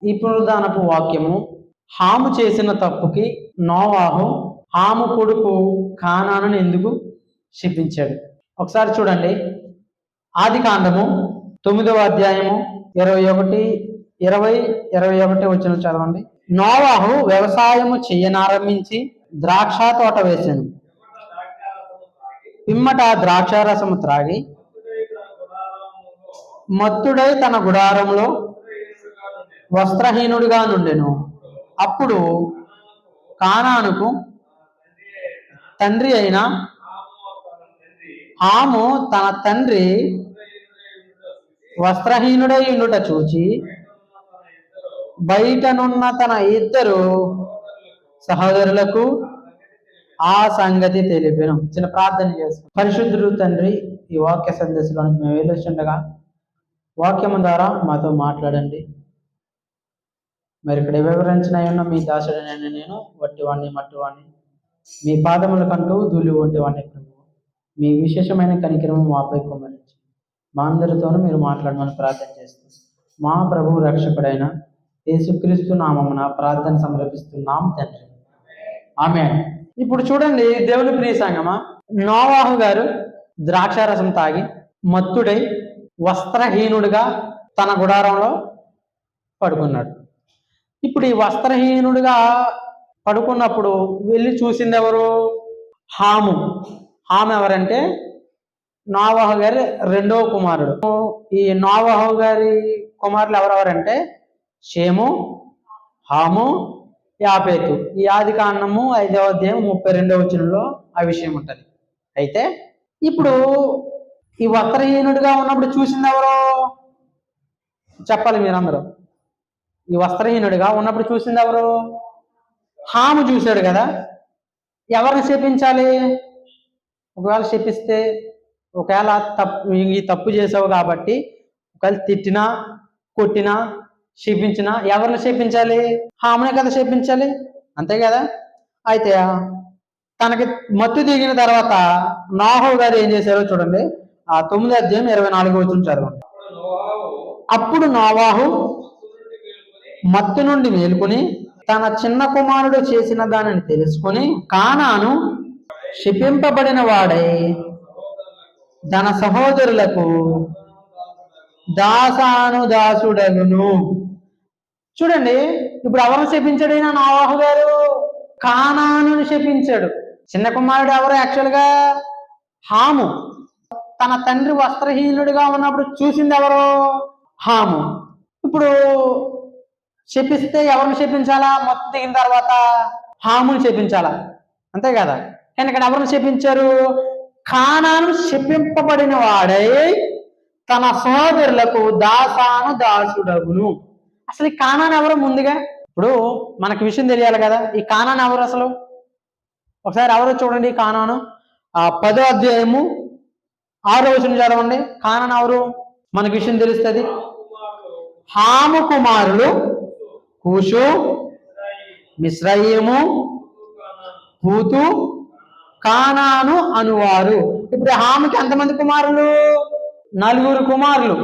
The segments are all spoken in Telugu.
ఈ పునరుద్ధానపు వాక్యము హాము చేసిన తప్పుకి నోవాహు హాము కొడుకు కానాను ఎందుకు శపించాడు. ఒకసారి చూడండి, ఆది కాండము 9వ అధ్యాయము 21, 20, 21 వచ్చిన చదవండి. నోవాహు వ్యవసాయము చేయనారంభించి ద్రాక్ష తోట వేసాను. పిమ్మట ద్రాక్షారసము త్రాగి మత్తుడై తన గుడారంలో వస్త్రహీనుడిగా నుండెను. అప్పుడు కానానుకు తండ్రి అయిన హాము తన తండ్రి వస్త్రహీనుడై ఉండుట చూచి బయటనున్న తన ఇద్దరు సహోదరులకు ఆ సంగతి తెలిపెను. చిన్న ప్రార్థన చేసుకుని, పరిశుద్ధుడు తండ్రి, ఈ వాక్య సందేశంలోనికి మేము వెళ్ళొచ్చుండగా వాక్యము ద్వారా మాతో మాట్లాడండి. మరి ఇక్కడ వివరించిన ఉన్న మీ దాసుడైన నేను వట్టివాణ్ణి మట్టివాణ్ణి, మీ పాదముల కంటూ ధూళి వంటివాణ్ణి. మీ విశేషమైన కనికరము మాపై కుమ్మరించి మా అందరితోనూ మీరు మాట్లాడమని ప్రార్థన చేస్తూ మా ప్రభు రక్షకుడైన యేసుక్రీస్తు నామమున ప్రార్థన సమర్పిస్తున్నాం తండ్రి, ఆమేన్. ఇప్పుడు చూడండి దేవుని ప్రియ సంగమా, నోవాహు గారు ద్రాక్షారసం తాగి మత్తుడై వస్త్రహీనుడిగా తన గుడారంలో పడుకున్నాడు. ఇప్పుడు ఈ వస్త్రహీనుడిగా పడుకున్నప్పుడు వెళ్ళి చూసింది ఎవరు? హాము. హాము ఎవరంటే నోవాహు గారి రెండవ కుమారుడు. ఈ నోవాహు గారి కుమారులు ఎవరెవరంటే షేము, హాము, యాపేతు. ఈ ఆది కాండము 5వ అధ్యాయం 32వ వచనంలో ఆ విషయం ఉంటుంది. అయితే ఇప్పుడు ఈ వస్త్రహీనుడిగా ఉన్నప్పుడు చూసింది ఎవరు చెప్పాలి మీరందరూ. ఈ వస్త్రహీనుడిగా ఉన్నప్పుడు చూసింది ఎవరు? హాము చూశాడు కదా. ఎవరిని శపించాలి? ఒకవేళ శపిస్తే, ఒకవేళ ఈ తప్పు చేసావు కాబట్టి ఒకవేళ తిట్టినా కొట్టినా శపించినా ఎవరిని శపించాలి? హామునే కదా శపించాలి, అంతే కదా. అయితే తనకి మత్తు దిగిన తర్వాత నోవాహు గారు ఏం చేశారో చూడండి, ఆ 9వ అధ్యాయం 24వ వచనం చదవండి. అప్పుడు నోవాహు మత్తు నుండి మేలుకొని తన చిన్న కుమారుడు చేసిన దానిని తెలుసుకొని కానాను శపింపబడిన వాడై తన సహోదరులకు దాసుడగును. చూడండి, ఇప్పుడు ఎవరు శపించాడైనా నోవాహు గారు? కానాను శపించాడు. చిన్న కుమారుడు ఎవరు? యాక్చువల్గా హాము. తన తండ్రి వస్త్రహీనుడిగా ఉన్నప్పుడు చూసింది ఎవరు? హాము. ఇప్పుడు శపిస్తే ఎవరిని శపించాలా? మొత్తం దిగిన తర్వాత హాముని శపించాలా, అంతే కదా. కానీ ఇక్కడ ఎవరిని శపించారు? కానాను శపింపబడిన వాడై తన సహోదరులకు దాసుడగును. అసలు ఈ కానాను ఎవరు? ముందుగా ఇప్పుడు మనకి విషయం తెలియాలి కదా. ఈ కానాను ఎవరు అసలు? ఒకసారి ఎవరో చూడండి. కానాను 10వ అధ్యాయము 6వ వచనం చదవండి. కానాను ఎవరు? మనకి విషయం తెలుస్తుంది. హాము కుమారులు కూషు, మిశ్రయీము, పూతు, కానాను అనువారు. ఇప్పుడు హాముకి ఎంతమంది కుమారులు? 4 కుమారులు.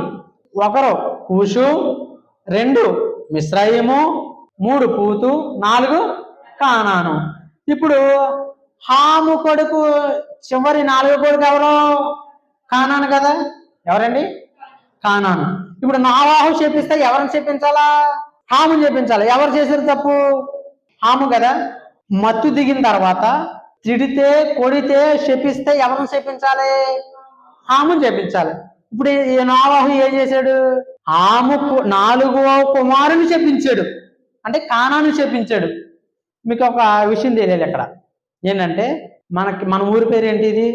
1 కూషు, 2 మిశ్రయీము, 3 పూతు, 4 కానాను. ఇప్పుడు హాము కొడుకు చివరి 4వ కొడుకు ఎవరు? కానాను కదా. ఎవరండి? కానాను. ఇప్పుడు నోవాహు శపిస్తే ఎవరిని శపించాలా? హాముని చెప్పించాలి. ఎవరు చేశారు తప్పు? హాము కదా. మత్తు దిగిన తర్వాత తిడితే కొడితే శపిస్తే ఎవరిని శపించాలి? హాముని చెప్పించాలి. ఇప్పుడు ఈ నోవాహు ఏం చేశాడు? హాము 4వ కుమారుని శపించాడు, అంటే కానాను శపించాడు. మీకు ఒక విషయం తెలియాలి ఇక్కడ ఏంటంటే, మన ఊరి పేరు ఏంటి? ఇది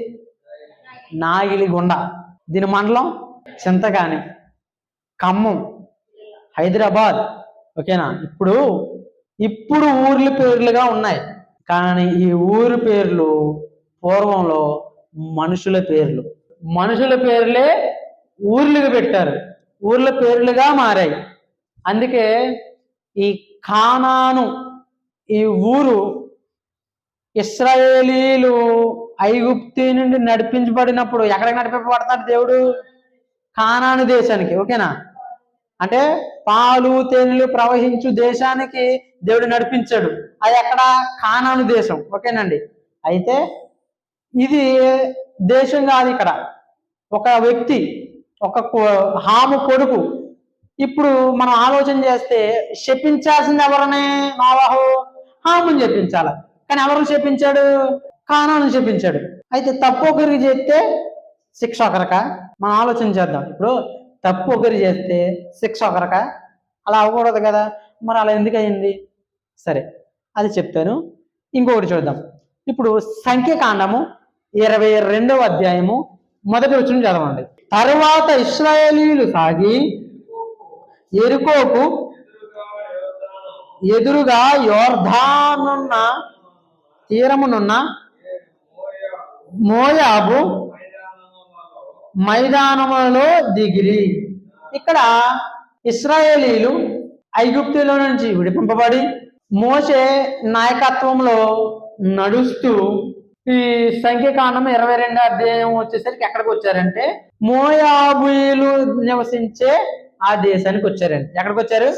నాగిలిగుండ. దీని మండలం చింతకాని, ఖమ్మం, హైదరాబాద్. ఓకేనా. ఇప్పుడు ఊర్ల పేర్లుగా ఉన్నాయి, కానీ ఈ ఊరి పేర్లు పూర్వంలో మనుషుల పేర్లు. మనుషుల పేర్లే ఊర్లుగా పెట్టారు, ఊర్ల పేర్లుగా మారాయి. అందుకే ఈ కానాను ఈ ఊరు ఇశ్రాయేలీలు ఐగుప్తు నుండి నడిపించబడినప్పుడు ఎక్కడికి నడిపించబడతాడు దేవుడు? కానాను దేశానికి. ఓకేనా. అంటే పాలు తేనెలు ప్రవహించు దేశానికి దేవుడు నడిపించాడు. అది ఎక్కడ? కానాను దేశం. ఓకేనండి. అయితే ఇది దేశం కాదు, ఇక్కడ ఒక వ్యక్తి, ఒక హాము కొడుకు. ఇప్పుడు మనం ఆలోచన చేస్తే శపించాల్సింది ఎవరనే? నోవాహు హాముని చెప్పించాలి, కానీ ఎవరు చెప్పించాడు? కానాను చెప్పించాడు. అయితే తప్పు ఒకరికి చేస్తే శిక్ష ఒకరక? మనం ఆలోచన చేద్దాం. ఇప్పుడు తప్పు ఒకరు చేస్తే శిక్ష ఒకరక? అలా అవ్వకూడదు కదా. మరి అలా ఎందుకు అయింది? సరే, అది చెప్తాను. ఇంకొకటి చూద్దాం. ఇప్పుడు సంఖ్యాకాండము 22వ అధ్యాయము 1వ వచనం చదవండి. తరువాత ఇశ్రాయేలీయులు సాగి యెరికోకు ఎదురుగా యోర్దానున్న తీరమునున్న మోయాబు మైదానములలో దిగిరి. ఇక్కడ ఇశ్రాయేలీలు ఐగుప్తులో నుంచి విడిపింపబడి మోషే నాయకత్వంలో నడుస్తూ ఈ సంఖ్యాకాండం 22వ అధ్యాయం వచ్చేసరికి ఎక్కడికి వచ్చారంటే మోయాబీలు నివసించే ఆ దేశానికి వచ్చారండి. ఎక్కడికి వచ్చారు?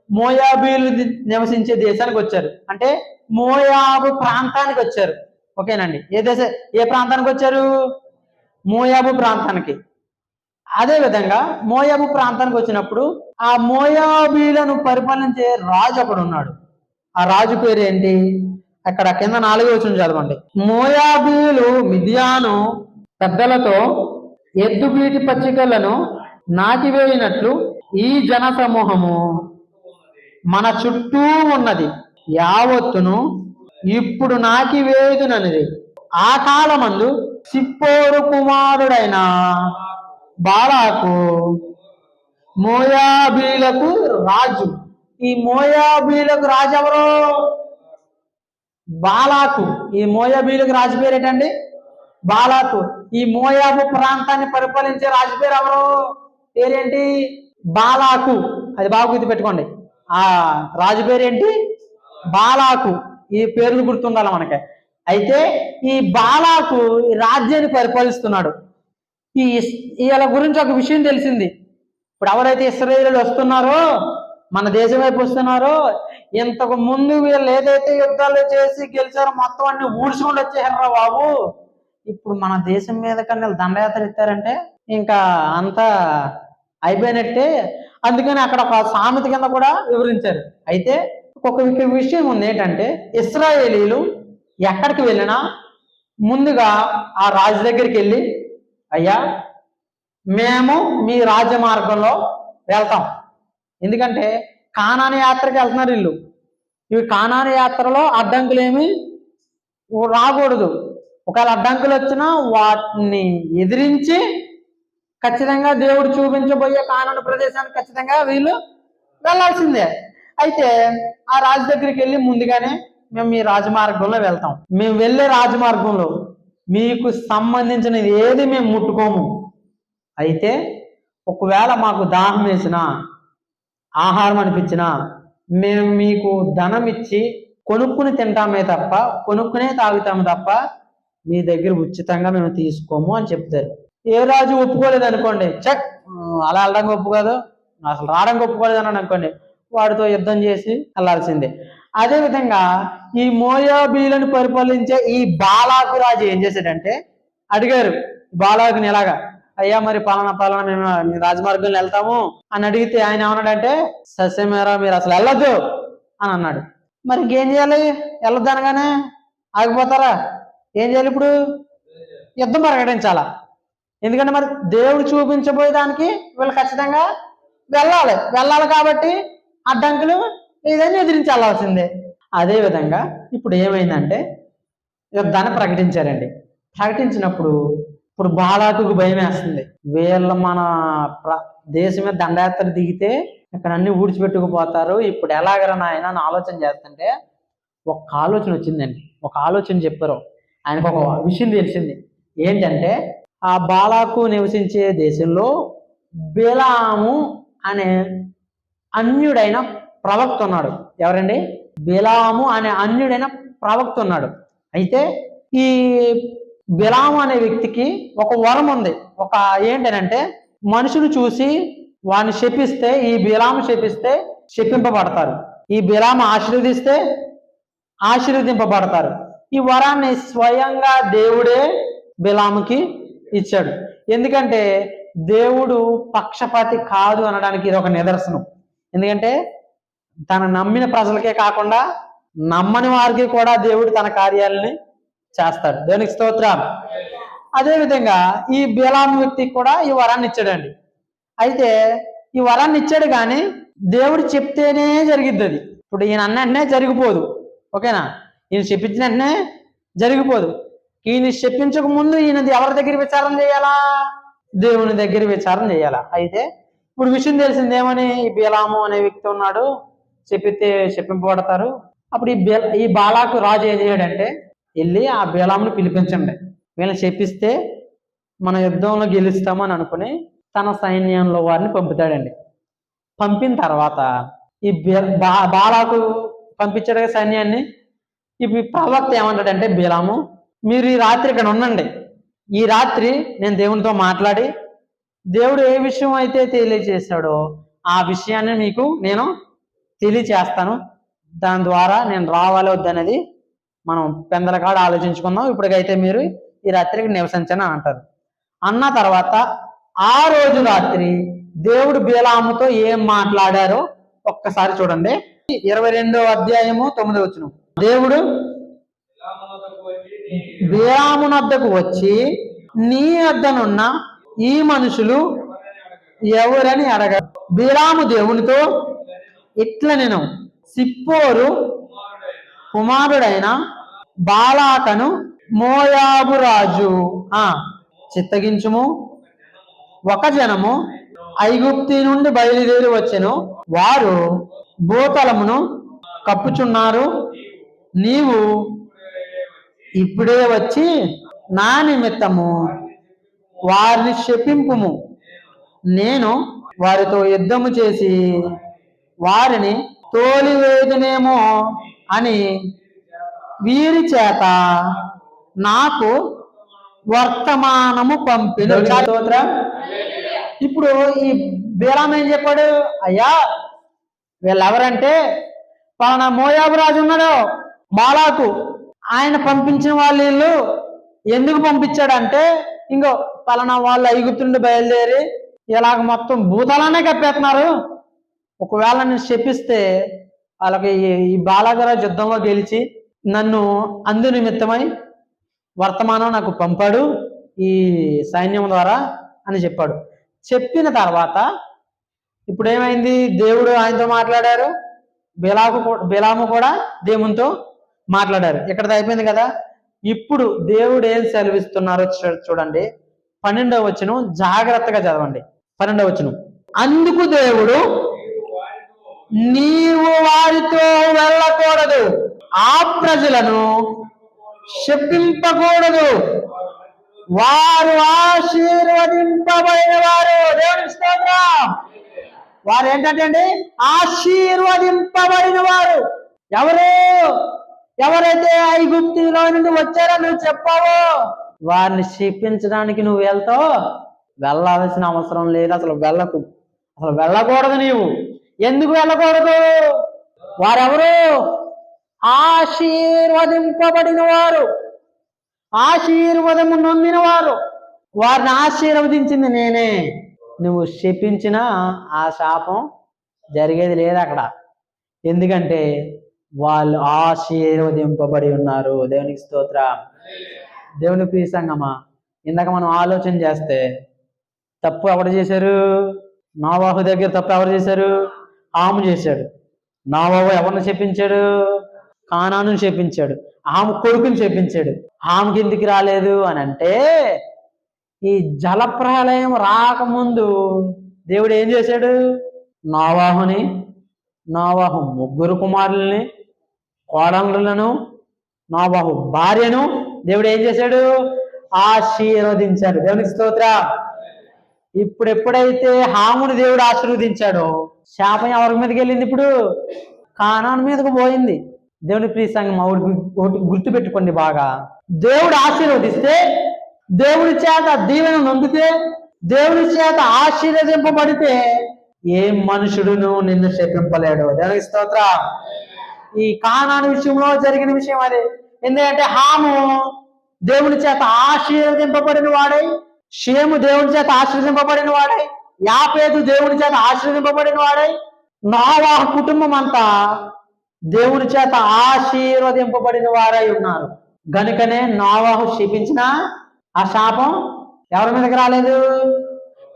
మోయాబీలు నివసించే దేశానికి వచ్చారు. అంటే మోయాబు ప్రాంతానికి వచ్చారు. ఓకేనండి. ఏ ప్రాంతానికి వచ్చారు? మోయాబు ప్రాంతానికి. అదే విధంగా మోయాబు ప్రాంతానికి వచ్చినప్పుడు ఆ మోయాబీలను పరిపాలించే రాజు ఒకడు ఉన్నాడు. ఆ రాజు పేరు ఏంటి? అక్కడ కింద 4వ వచనం చదవండి. మోయాబీలు మిద్యాను పెద్దలతో ఎద్దుబీటి పచ్చికలను నాటివేయినట్లు ఈ జన సమూహము మన చుట్టూ ఉన్నది యావత్తును ఇప్పుడు నాకివేయుదుననిది. ఆ కాలమందు సిప్పోరు కుమారుడైన బాలాకు మోయాబీలకు రాజు. ఈ మోయాబీలకు రాజు ఎవరు? బాలాకు. ఈ మోయాబీలకు రాజు పేరు ఏంటండి? బాలాకు. ఈ మోయాబు ప్రాంతాన్ని పరిపాలించే రాజు పేరు ఎవరు? పేరేంటి? బాలాకు. అది బాగా గుర్తు పెట్టుకోండి. ఆ రాజు పేరేంటి? బాలాకు. ఈ పేర్లు గుర్తుండాలి మనకి. అయితే ఈ బాలాకు ఈ రాజ్యాన్ని పరిపాలిస్తున్నాడు. వీళ్ళ గురించి ఒక విషయం తెలిసింది. ఇప్పుడు ఎవరైతే ఇశ్రాయేలీయులు వస్తున్నారో, మన దేశం వైపు వస్తున్నారో, ఇంతకు ముందు వీళ్ళు ఏదైతే యుద్ధాలు చేసి గెలిచారో మొత్తం అన్ని ఊడ్చుకొని వచ్చేసారా బాబు. ఇప్పుడు మన దేశం మీద కన్నా దండయాత్ర ఎత్తారంటే ఇంకా అంతా అయిపోయినట్టే. అందుకని అక్కడ ఒక సామెత కింద కూడా వివరించారు. అయితే ఒక విషయం ఉంది ఏంటంటే ఇశ్రాయేలీయులు ఎక్కడికి వెళ్ళినా ముందుగా ఆ రాజు దగ్గరికి వెళ్ళి, అయ్యా మేము మీ రాజ్య మార్గంలో వెళ్తాం. ఎందుకంటే కానాను యాత్రకి వెళ్తున్నారు వీళ్ళు. ఈ కానాను యాత్రలో అడ్డంకులేమి రాకూడదు. ఒకవేళ అడ్డంకులు వచ్చినా వాటిని ఎదిరించి ఖచ్చితంగా దేవుడు చూపించబోయే కానాను ప్రదేశానికి ఖచ్చితంగా వీళ్ళు వెళ్ళాల్సిందే. అయితే ఆ రాజు దగ్గరికి వెళ్ళి ముందుగానే మేము మీ రాజమార్గంలో వెళ్తాం, మేము వెళ్ళే రాజమార్గంలో మీకు సంబంధించినది ఏది మేము ముట్టుకోము. అయితే ఒకవేళ మాకు దాహం వేసినా ఆహారం అనిపించినా మేము మీకు ధనం ఇచ్చి కొనుక్కుని తింటామే తప్ప, కొనుక్కునే తాగుతాము తప్ప మీ దగ్గర ఉచితంగా మేము తీసుకోము అని చెప్తారు. ఏ రాజు ఒప్పుకోలేదు అనుకోండి, చెక్ అలా వెళ్ళడానికి ఒప్పుకోదు, అసలు రావడానికి ఒప్పుకోలేదు అని అనుకోండి, వాడితో యుద్ధం చేసి వెళ్ళాల్సిందే. అదేవిధంగా ఈ మోయాబీలను పరిపాలించే ఈ బాలాకు రాజు ఏం చేశాడంటే అడిగారు బాలాకుని ఎలాగా, అయ్యా మరి పలానా మేము రాజమార్గంలో వెళ్తాము అని అడిగితే ఆయన ఏమన్నాడంటే సస్యమేరా మీరు అసలు వెళ్ళొద్దు అని అన్నాడు. మరి ఇంకేం చేయాలి? వెళ్ళొద్దు అనగానే ఆగిపోతారా? ఏం చేయాలి? ఇప్పుడు యుద్ధం ప్రకటించాలా. ఎందుకంటే మరి దేవుడు చూపించబోయేదానికి వీళ్ళు ఖచ్చితంగా వెళ్ళాలి కాబట్టి అడ్డంకులు ఏదైనా ఎదిరించి వెళ్ళాల్సిందే. అదేవిధంగా ఇప్పుడు ఏమైందంటే యుద్ధాన్ని ప్రకటించారండి. ప్రకటించినప్పుడు ఇప్పుడు బాలాకుకు భయం వేస్తుంది. వీళ్ళు మన దేశం మీద దండయాత్ర దిగితే ఇక్కడ అన్ని ఊడ్చిపెట్టుకుపోతారు, ఇప్పుడు ఎలాగరా నాయన అని ఆలోచన చేస్తుంటే ఒక ఆలోచన వచ్చిందండి. ఒక ఆలోచన చెప్పారు ఆయనకు. ఒక విషయం తెలిసింది ఏంటంటే ఆ బాలాకు నివసించే దేశంలో బిలాము అనే అన్యుడైన ప్రవక్త ఉన్నాడు. ఎవరండి? బిలాము అనే అన్యుడైన ప్రవక్త ఉన్నాడు. అయితే ఈ బిలాము అనే వ్యక్తికి ఒక వరం ఉంది. ఒక ఏంటనంటే మనుషులు చూసి వాడిని శపిస్తే, ఈ బిలాము శపిస్తే శపింపబడతారు, ఈ బిలాము ఆశీర్వదిస్తే ఆశీర్వదింపబడతారు. ఈ వరాన్ని స్వయంగా దేవుడే బిలాముకి ఇచ్చాడు. ఎందుకంటే దేవుడు పక్షపాతి కాదు అనడానికి ఇది ఒక నిదర్శనం. ఎందుకంటే తన నమ్మిన ప్రజలకే కాకుండా నమ్మని వారికి కూడా దేవుడు తన కార్యాలని చేస్తాడు. దేవునికి స్తోత్రం. అదేవిధంగా ఈ బిలాము వ్యక్తికి కూడా ఈ వరాన్ని ఇచ్చాడండి. అయితే ఈ వరాన్ని ఇచ్చాడు కానీ దేవుడు చెప్తేనే జరిగిద్ది అది. ఇప్పుడు ఈయన అన్న వెంటనే జరిగిపోదు, ఓకేనా? ఈయన చెప్పించిన వెంటనే జరిగిపోదు. ఈయన చెప్పించక ముందు ఈయనది ఎవరి దగ్గర విచారణ చేయాలా? దేవుని దగ్గర విచారణ చేయాలా. అయితే ఇప్పుడు విషయం తెలిసింది ఏమని, ఈ బిలాము అనే వ్యక్తి ఉన్నాడు, చెప్పితే చెప్పింపబడతారు. అప్పుడు ఈ బాలాకు రాజు ఏం చేయడంటే, వెళ్ళి ఆ బిలామును పిలిపించండి, వీళ్ళని చెప్పిస్తే మన యుద్ధంలో గెలుస్తామని అనుకుని తన సైన్యంలో వారిని పంపుతాడండి. పంపిన తర్వాత ఈ బాలాకు పంపించాడు సైన్యాన్ని. ఇప్పుడు ప్రవక్త ఏమంటాడంటే, బిలాము మీరు ఈ రాత్రి ఇక్కడ ఉండండి, ఈ రాత్రి నేను దేవునితో మాట్లాడి దేవుడు ఏ విషయం అయితే తెలియచేశాడో ఆ విషయాన్ని మీకు నేను తెలియచేస్తాను, దాని ద్వారా నేను రావాలి వద్దనేది మనం పెందల కాడ ఆలోచించుకుందాం, ఇప్పటికైతే మీరు ఈ రాత్రికి నివసించని అంటారు. అన్న తర్వాత ఆ రోజు రాత్రి దేవుడు బిలాముతో ఏం మాట్లాడారో ఒక్కసారి చూడండి. 22వ అధ్యాయము 9వ వచనం. దేవుడు బిలామునొద్దకు వచ్చి, నీ వద్దనున్న ఈ మనుషులు ఎవరని అడగ. బిలాము దేవునితో ఇట్లా, నేను సిప్పోరు కుమారుడైన బాలాకను మోయాబు రాజు చిత్తగించుము. ఒక జనము ఐగుప్తి నుండి బయలుదేరి వచ్చెను, వారు భూతలమును కప్పుచున్నారు, నీవు ఇప్పుడే వచ్చి నా నిమిత్తము వారిని శపింపుము, నేను వారితో యుద్ధము చేసి వారిని తోలివేదునేమో అని వీరి చేత నాకు వర్తమానము పంపిన. ఇప్పుడు ఈ బిలాము ఏం చెప్పాడు, అయ్యా వీళ్ళెవరంటే పలానా మోయాబు రాజు ఉన్నాడు బాలాకు, ఆయన పంపించిన వాళ్ళు. వీళ్ళు ఎందుకు పంపించాడంటే, ఇంకో పలానా వాళ్ళు ఐగుప్తు నుండి బయలుదేరి ఇలాగ మొత్తం భూతాలనే కప్పేస్తున్నారు, ఒకవేళ నేను శపిస్తే వాళ్ళకి ఈ బాలాగరాజు యుద్ధంలో గెలిచి నన్ను అందు నిమిత్తమై వర్తమానం నాకు పంపాడు ఈ సైన్యం ద్వారా అని చెప్పాడు. చెప్పిన తర్వాత ఇప్పుడు ఏమైంది, దేవుడు ఆయనతో మాట్లాడారు, బిలాము కూడా దేవునితో మాట్లాడారు. ఇక్కడ అయిపోయింది కదా. ఇప్పుడు దేవుడు ఏం సెలవిస్తున్నారో చూడండి. 12వ వచనం జాగ్రత్తగా చదవండి. 12వ వచనం. అందుకు దేవుడు, నీవు వారితో వెళ్ళకూడదు, ఆ ప్రజలను శపింపకూడదు, వారు ఆశీర్వదింపబడిన వారు. దేవుని స్తోత్రం. వారు ఏంటంటే ఆశీర్వదింపబడిన వారు. ఎవరైతే ఐగుప్తిలో నుండి వచ్చారో నువ్వు చెప్పావో వారిని శపించడానికి నువ్వు వెళ్తావు. వెళ్ళాల్సిన అవసరం లేదు, అసలు వెళ్ళకూడదు. నీవు ఎందుకు వెళ్ళకూడదు? వారెవరు? ఆశీర్వదింపబడిన వారు, ఆశీర్వాదము నొందిన వారు. వారిని ఆశీర్వదించింది నేనే. నువ్వు శపించిన ఆ శాపం జరిగేది లేదు అక్కడ. ఎందుకంటే వాళ్ళు ఆశీర్వదింపబడి ఉన్నారు. దేవునికి స్తోత్రం. దేవుని ప్రియ సంగమా, ఇందాక మనం ఆలోచన చేస్తే తప్పు ఎవరు చేశారు? నోవాహు దగ్గర తప్పు ఎవరు చేశారు? హాము చేశాడు. నోవాహు ఎవరిని చెప్పించాడు? కానాను చెప్పించాడు. హాము కొడుకుని చెప్పించాడు. హాముకి ఎందుకు రాలేదు అని అంటే, ఈ జలప్రలయం రాకముందు దేవుడు ఏం చేశాడు? నోవాహు ముగ్గురు కుమారుల్ని, కోడళ్ళను, నోవాహు భార్యను దేవుడు ఏం చేశాడు? ఆశీర్వదించాడు. దేవునికి స్తోత్రం. ఇప్పుడు ఎప్పుడైతే హాముని దేవుడు ఆశీర్వదించాడో శాపం ఎవరి మీదకి వెళ్ళింది? ఇప్పుడు కానాను మీదకు పోయింది. దేవుని ప్రియ సంఘం, ఒకటి గుర్తుపెట్టుకోండి బాగా. దేవుడు ఆశీర్వదిస్తే, దేవుడి చేత దీవెన నొందితే, దేవుడి చేత ఆశీర్వదింపబడితే ఏ మనుషుడును నిన్ను శపింపలేడు. దేవునికి స్తోత్రం. ఈ కానాను విషయంలో జరిగిన విషయం అదే. ఎందుకంటే హాము దేవుని చేత ఆశీర్వదింపబడిన వాడై, షేము దేవుని చేత ఆశీర్వదింపబడిన వాడై, యాపేతు దేవుని చేత ఆశీర్వదింపబడిన వాడై, నోవాహు కుటుంబం అంతా దేవుని చేత ఆశీర్వదింపబడిన వారై ఉన్నారు. గనుకనే నోవాహు శపించిన ఆ శాపం ఎవరి మీదకి రాలేదు?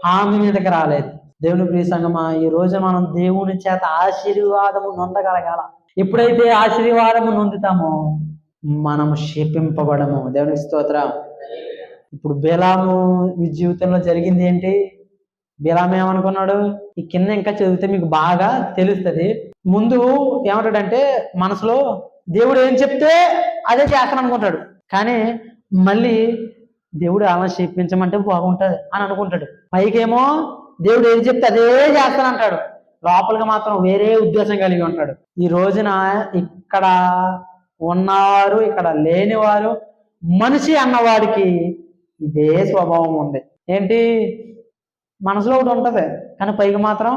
హాము మీదకి రాలేదు. దేవుని ప్రియ సంగమా, ఈ రోజు మనం దేవుని చేత ఆశీర్వాదము నొందగలగాల. ఎప్పుడైతే ఆశీర్వాదము నొందుతామో మనము శపింపబడము. దేవుని స్తోత్రం. ఇప్పుడు బిలాము జీవితంలో జరిగింది ఏంటి? బిలాము ఏమనుకున్నాడు? ఈ కింద ఇంకా చదివితే మీకు బాగా తెలుస్తుంది. ముందు ఏమంటాడంటే మనసులో దేవుడు ఏం చెప్తే అదే చేస్తాను అనుకుంటాడు. కానీ మళ్ళీ దేవుడు అలా శపించమంటే బాగుంటది అని అనుకుంటాడు. పైకేమో దేవుడు ఏం చెప్తే అదే చేస్తానంటాడు. లోపలికి మాత్రం వేరే ఉద్దేశం కలిగి ఉంటాడు. ఈ రోజున ఇక్కడ ఉన్నవారు, ఇక్కడ లేనివారు, మనిషి అన్నవాడికి ఇదే స్వభావం ఉంది. ఏంటి? మనసులో ఒకటి ఉంటది, కానీ పైకి మాత్రం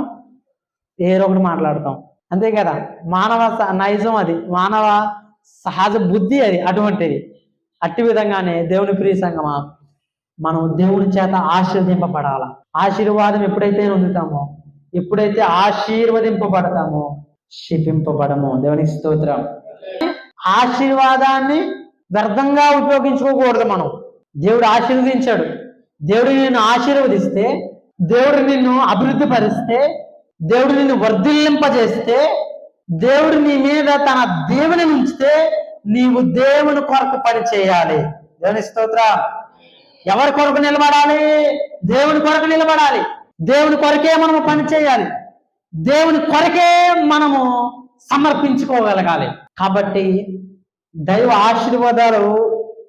ఏదో ఒకటి మాట్లాడతాం. అంతే కదా, మానవ నైజం అది, మానవ సహజ బుద్ధి అది అటువంటిది. అట్టి విధంగానే దేవుని ప్రియ సంగమా, మనం దేవుని చేత ఆశీర్వదింపబడాల. ఆశీర్వాదం ఎప్పుడైతే పొందుతామో, ఎప్పుడైతే ఆశీర్వదింపబడతామో శపింపబడము. దేవునికి స్తోత్రం. ఆశీర్వాదాన్ని వ్యర్థంగా ఉపయోగించుకోకూడదు. మనం దేవుడు ఆశీర్వదించాడు. దేవుడు నిన్ను ఆశీర్వదిస్తే, దేవుడు నిన్ను అభివృద్ధి పరిస్తే, దేవుడు నిన్ను వర్ధిల్లింపజేస్తే, దేవుడు నీ మీద తన దేవుని ఉంచితే నీవు దేవుని కొరకు పని చేయాలి. దేవుని స్తోత్రం. ఎవరి కొరకు నిలబడాలి? దేవుని కొరకు నిలబడాలి. దేవుని కొరకే మనము పని చేయాలి. దేవుని కొరకే మనము సమర్పించుకోగలగాలి. కాబట్టి దైవ ఆశీర్వాదాలు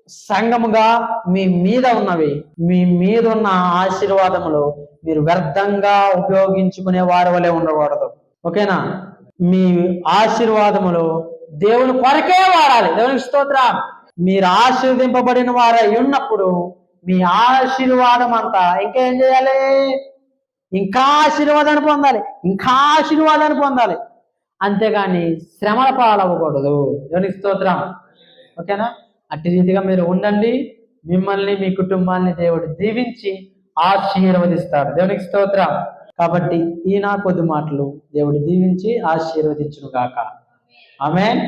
సంఘముగా మీ మీద ఉన్నవి. మీ మీద ఉన్న ఆశీర్వాదములు మీరు వ్యర్థంగా ఉపయోగించుకునే వారి వలె ఉండకూడదు. ఓకేనా? మీ ఆశీర్వాదములు దేవుని కొరకే వాడాలి. దేవునికి స్తోత్రం. మీరు ఆశీర్వదింపబడిన వారై ఉన్నప్పుడు మీ ఆశీర్వాదం అంతా ఇంకేం చేయాలి? ఇంకా ఆశీర్వాదాన్ని పొందాలి, ఇంకా ఆశీర్వాదాన్ని పొందాలి. అంతేగాని శ్రమల పాలవ్వకూడదు. దేవునికి స్తోత్రం. ఓకేనా? అట్టి రీతిగా మీరు ఉండండి. మిమ్మల్ని, మీ కుటుంబాన్ని దేవుడు దీవించి ఆశీర్వదిస్తాడు. దేవునికి స్తోత్రం. కాబట్టి ఈ నా కొద్ది మాటలు దేవుడు దీవించి ఆశీర్వదించును గాక. ఆమేన్.